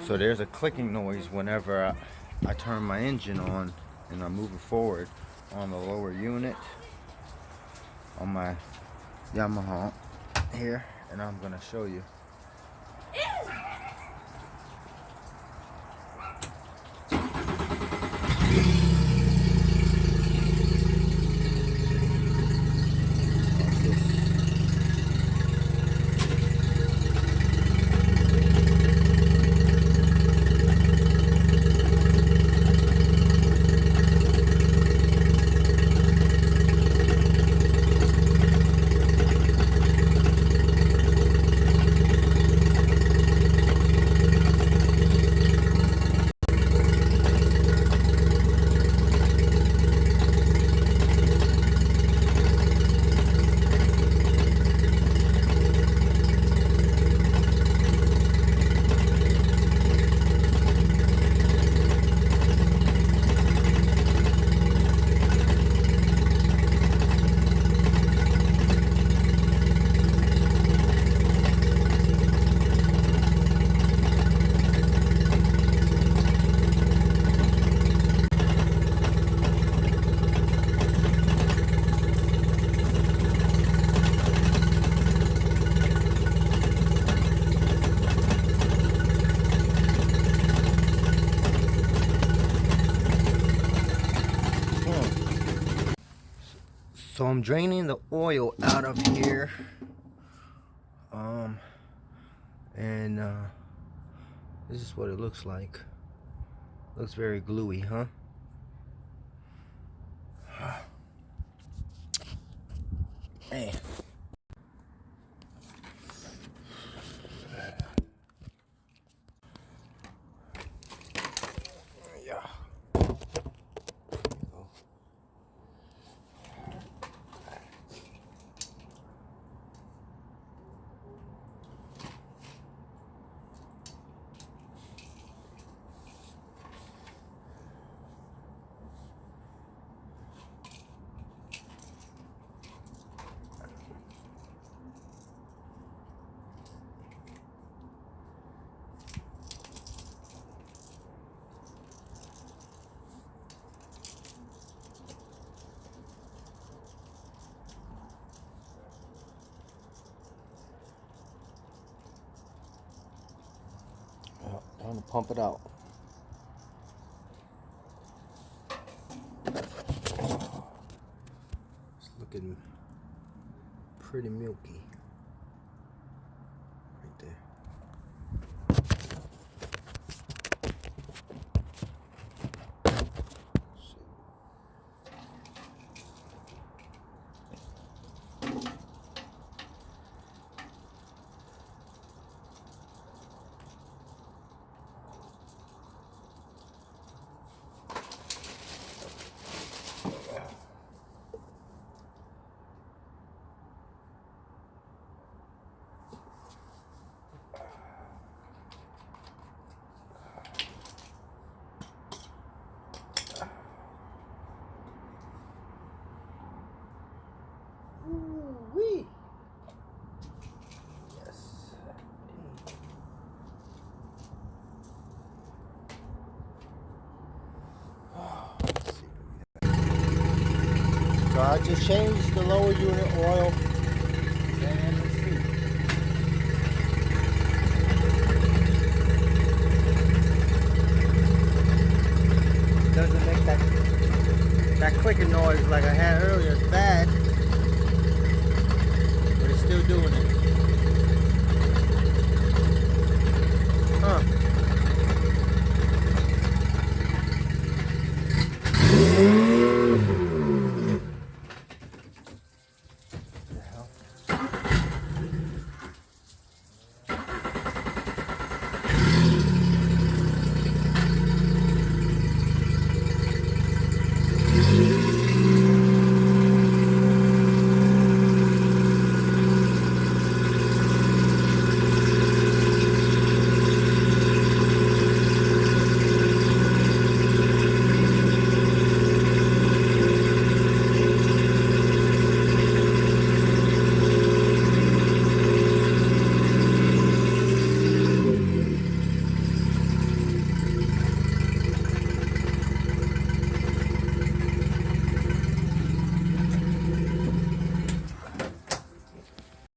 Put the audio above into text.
So there's a clicking noise whenever I turn my engine on and I'm moving forward on the lower unit on my Yamaha here, and I'm gonna show you. So I'm draining the oil out of here, and this is what it looks like. Looks very gluey, huh? Man. Yeah. Time to pump it out. It's looking pretty milky right there. Ooh-wee. Yes. So I just changed the lower unit oil, and let's see. Doesn't make that clicking noise like I had earlier. It's bad, but it's still doing it.